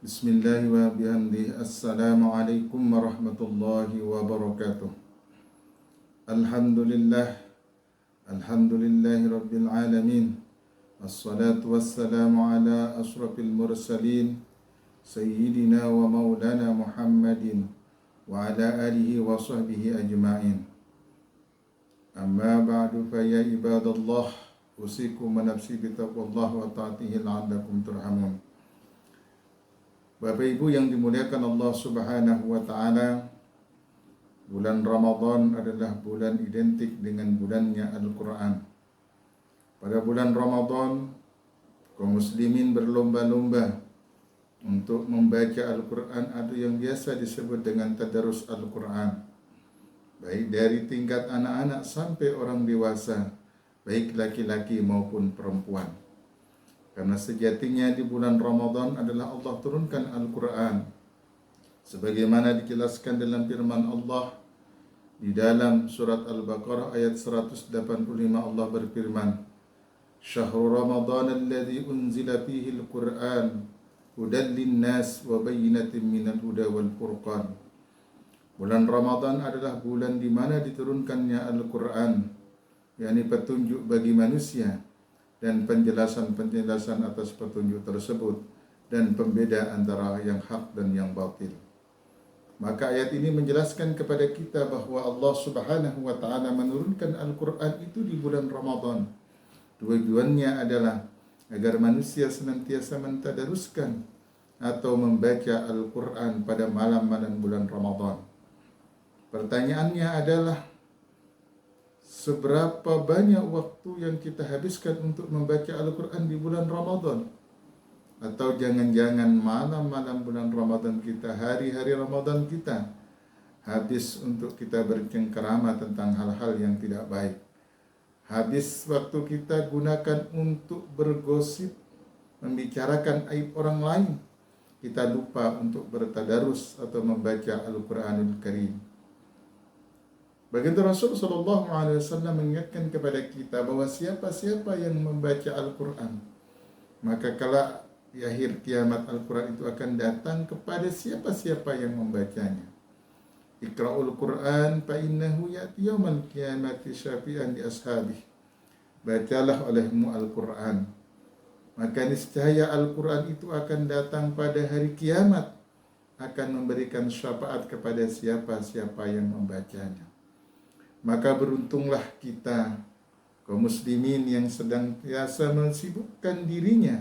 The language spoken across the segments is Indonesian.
Bismillahi wa bihamdihi. Assalamualaikum warahmatullahi wabarakatuh. Alhamdulillah. Alhamdulillahi rabbil alamin. Assalatu wassalamu ala ashrafil mursalin Sayyidina wa maulana Muhammadin wa ala alihi wa sahbihi ajma'in. Amma ba'du fa ya ibadallah, usikum wa nafsi bitaqwallah wa ta'atihi la'allakum turhamun. Bapak Ibu yang dimuliakan Allah Subhanahu wa taala, bulan Ramadan adalah bulan identik dengan bulannya Al-Qur'an. Pada bulan Ramadan, kaum muslimin berlomba-lomba untuk membaca Al-Qur'an atau yang biasa disebut dengan tadarus Al-Qur'an. Baik dari tingkat anak-anak sampai orang dewasa, baik laki-laki maupun perempuan. Karena sejatinya di bulan Ramadan adalah Allah turunkan Al-Quran. Sebagaimana dijelaskan dalam firman Allah di dalam surat Al-Baqarah ayat 185, Allah berfirman, Syahrul Ramadan alladhi unzila fihi Al-Quran hudan linnas wa bayyinatin minal huda wal furqan. Bulan Ramadan adalah bulan di mana diturunkannya Al-Quran, yakni petunjuk bagi manusia dan penjelasan-penjelasan atas petunjuk tersebut dan pembeda antara yang hak dan yang batil. Maka ayat ini menjelaskan kepada kita bahwa Allah Subhanahu wa taala menurunkan Al-Qur'an itu di bulan Ramadan. Tujuannya adalah agar manusia senantiasa mentadaruskan atau membaca Al-Qur'an pada malam-malam bulan Ramadan. Pertanyaannya adalah, seberapa banyak waktu yang kita habiskan untuk membaca Al-Quran di bulan Ramadan? Atau jangan-jangan malam-malam bulan Ramadan kita, hari-hari Ramadan kita habis untuk kita bercengkerama tentang hal-hal yang tidak baik. Habis waktu kita gunakan untuk bergosip, membicarakan aib orang lain. Kita lupa untuk bertadarus atau membaca Al-Quranul Karim. Baginda Rasul sallallahu alaihi wasallam mengingatkan kepada kita bahwa siapa-siapa yang membaca Al-Quran, maka kala di akhir kiamat Al-Quran itu akan datang kepada siapa-siapa yang membacanya. Iqra'ul Quran fa innahu ya'ti yaumal qiyamati syafi'an li ashabih. Bacalah olehmu Al-Quran, maka niscaya Al-Quran itu akan datang pada hari kiamat, akan memberikan syafaat kepada siapa-siapa yang membacanya. Maka beruntunglah kita, kaum muslimin yang senantiasa mensibukkan dirinya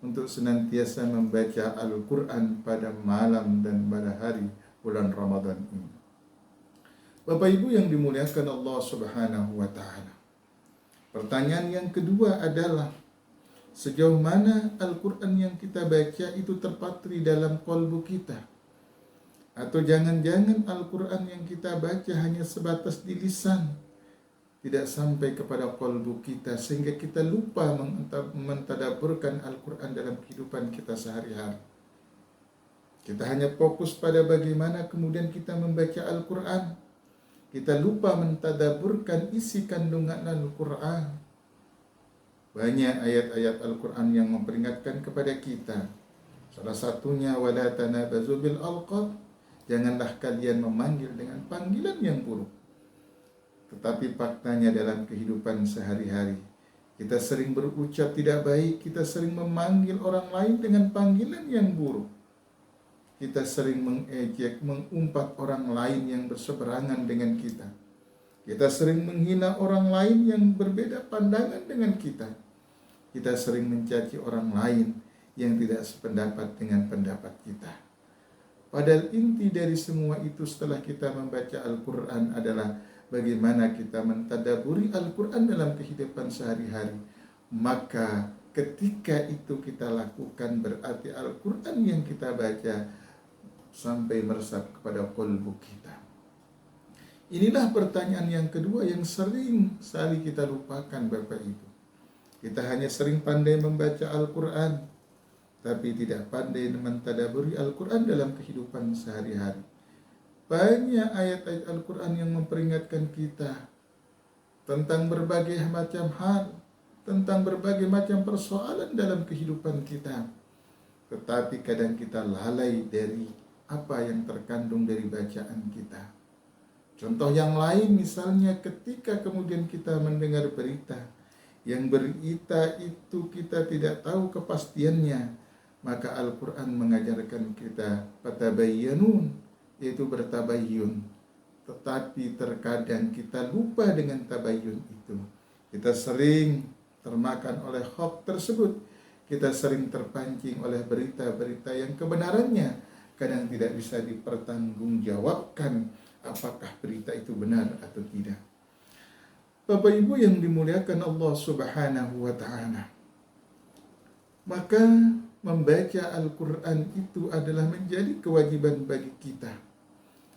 untuk senantiasa membaca Al-Quran pada malam dan pada hari bulan Ramadan ini. Bapak Ibu yang dimuliakan Allah Subhanahu wa ta'ala, pertanyaan yang kedua adalah, sejauh mana Al-Quran yang kita baca itu terpatri dalam qalbu kita? Atau jangan-jangan Al-Quran yang kita baca hanya sebatas di lisan, tidak sampai kepada qalbu kita, sehingga kita lupa mentadaburkan Al-Quran dalam kehidupan kita sehari-hari. Kita hanya fokus pada bagaimana kemudian kita membaca Al-Quran. Kita lupa mentadaburkan isi kandungan Al-Quran. Banyak ayat-ayat Al-Quran yang memperingatkan kepada kita. Salah satunya, wala tanabazu bil alqab. Janganlah kalian memanggil dengan panggilan yang buruk. Tetapi faktanya dalam kehidupan sehari-hari, kita sering berucap tidak baik, kita sering memanggil orang lain dengan panggilan yang buruk. Kita sering mengejek, mengumpat orang lain yang berseberangan dengan kita. Kita sering menghina orang lain yang berbeda pandangan dengan kita. Kita sering mencaci orang lain yang tidak sependapat dengan pendapat kita. Padahal inti dari semua itu setelah kita membaca Al-Quran adalah bagaimana kita mentadaburi Al-Quran dalam kehidupan sehari-hari. Maka ketika itu kita lakukan, berarti Al-Quran yang kita baca sampai meresap kepada qalbu kita. Inilah pertanyaan yang kedua yang sering sekali kita lupakan, Bapak Ibu. Kita hanya sering pandai membaca Al-Quran, tapi tidak pandai mentadaburi Al-Quran dalam kehidupan sehari-hari. Banyak ayat-ayat Al-Quran yang memperingatkan kita tentang berbagai macam hal, tentang berbagai macam persoalan dalam kehidupan kita. tetapi kadang kita lalai dari apa yang terkandung dari bacaan kita. Contoh yang lain misalnya ketika kemudian kita mendengar berita, yang berita itu kita tidak tahu kepastiannya, maka Al-Quran mengajarkan kita patabayyanun, yaitu bertabayyun. Tetapi terkadang kita lupa dengan tabayyun itu. Kita sering termakan oleh hoax tersebut. Kita sering terpancing oleh berita-berita yang kebenarannya kadang tidak bisa dipertanggungjawabkan apakah berita itu benar atau tidak. Bapak Ibu yang dimuliakan Allah Subhanahu wa taala, maka membaca Al-Quran itu adalah menjadi kewajiban bagi kita.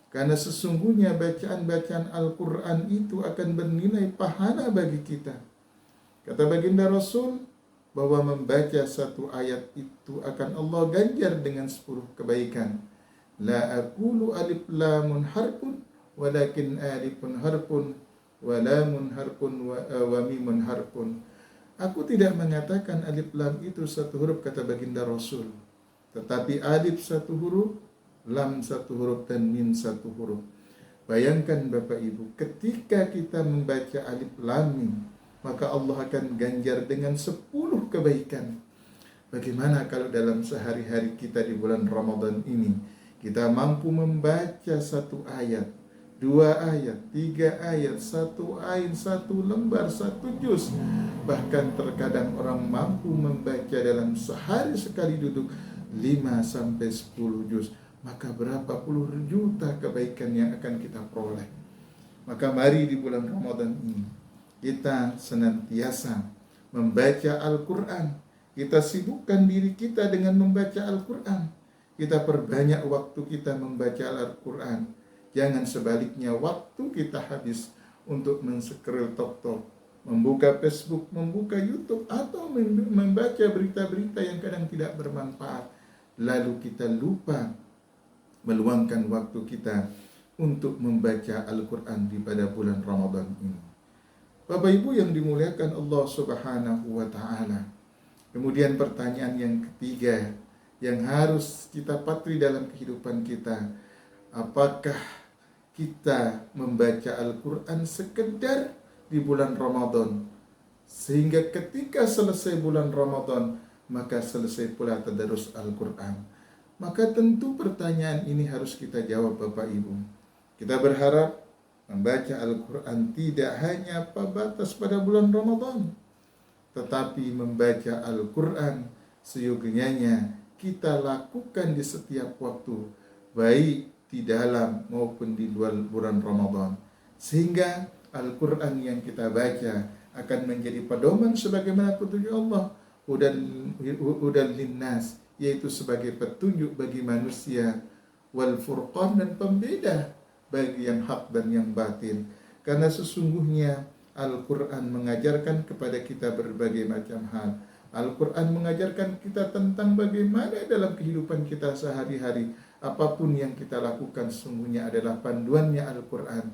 Karena sesungguhnya bacaan-bacaan Al-Quran itu akan bernilai pahala bagi kita. Kata baginda Rasul bahwa membaca satu ayat itu akan Allah ganjar dengan 10 kebaikan. La aqulu alif lamun harfun walakin alifun harfun wa lamun harfun wa mimun harfun. Aku tidak mengatakan alif lam itu satu huruf, kata baginda Rasul, tetapi alif satu huruf, lam satu huruf, dan mim satu huruf. Bayangkan Bapak Ibu, ketika kita membaca alif lam mim, maka Allah akan ganjar dengan 10 kebaikan. Bagaimana kalau dalam sehari-hari kita di bulan Ramadan ini, kita mampu membaca 1 ayat, 2 ayat, 3 ayat, 1 ayat, 1 lembar, 1 juz. Bahkan terkadang orang mampu membaca dalam sehari sekali duduk 5-10 juz. Maka berapa puluh juta kebaikan yang akan kita peroleh. Maka mari di bulan Ramadan ini kita senantiasa membaca Al-Quran. Kita sibukkan diri kita dengan membaca Al-Quran. Kita perbanyak waktu kita membaca Al-Quran. Jangan sebaliknya waktu kita habis untuk men-scroll TikTok, membuka Facebook, membuka YouTube, atau membaca berita-berita yang kadang tidak bermanfaat. Lalu kita lupa meluangkan waktu kita untuk membaca Al-Quran di pada bulan Ramadan ini. Bapak Ibu yang dimuliakan Allah Subhanahu wa taala. Kemudian pertanyaan yang ketiga yang harus kita patri dalam kehidupan kita, apakah kita membaca Al-Quran sekedar di bulan Ramadan, sehingga ketika selesai bulan Ramadan maka selesai pula tadarus Al-Quran? Maka tentu pertanyaan ini harus kita jawab Bapak Ibu. Kita berharap membaca Al-Quran tidak hanya batas pada bulan Ramadan, tetapi membaca Al-Quran seyogianya kita lakukan di setiap waktu, baik di dalam maupun di luar bulan Ramadan. Sehingga Al-Quran yang kita baca akan menjadi pedoman sebagaimana petunjuk Allah, hudan linnas, yaitu sebagai petunjuk bagi manusia, wal furqan, dan pembeda bagi yang hak dan yang batin. Karena sesungguhnya Al-Quran mengajarkan kepada kita berbagai macam hal. Al-Quran mengajarkan kita tentang bagaimana dalam kehidupan kita sehari-hari, apapun yang kita lakukan sesungguhnya adalah panduannya Al-Quran.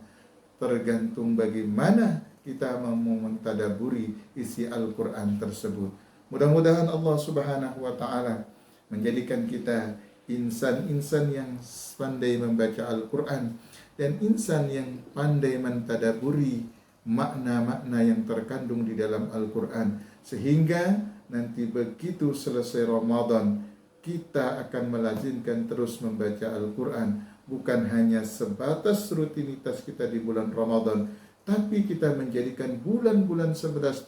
Tergantung bagaimana kita mau mentadaburi isi Al-Quran tersebut. Mudah-mudahan Allah Subhanahu wa taala menjadikan kita insan-insan yang pandai membaca Al-Quran dan insan yang pandai mentadaburi makna-makna yang terkandung di dalam Al-Quran, sehingga nanti begitu selesai Ramadan kita akan melazimkan terus membaca Al-Quran, bukan hanya sebatas rutinitas kita di bulan Ramadan, tapi kita menjadikan bulan-bulan 11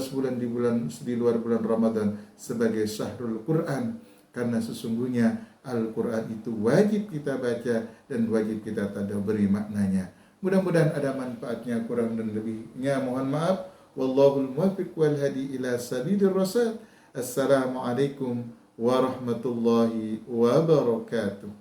bulan di luar bulan Ramadan sebagai syahrul Quran, karena sesungguhnya Al-Quran itu wajib kita baca dan wajib kita tadabburi maknanya. Mudah-mudahan ada manfaatnya, kurang dan lebihnya mohon maaf. Wallahul muwaffiq wal hadi ila sabilir rasyad. Assalamualaikum warahmatullahi wabarakatuh.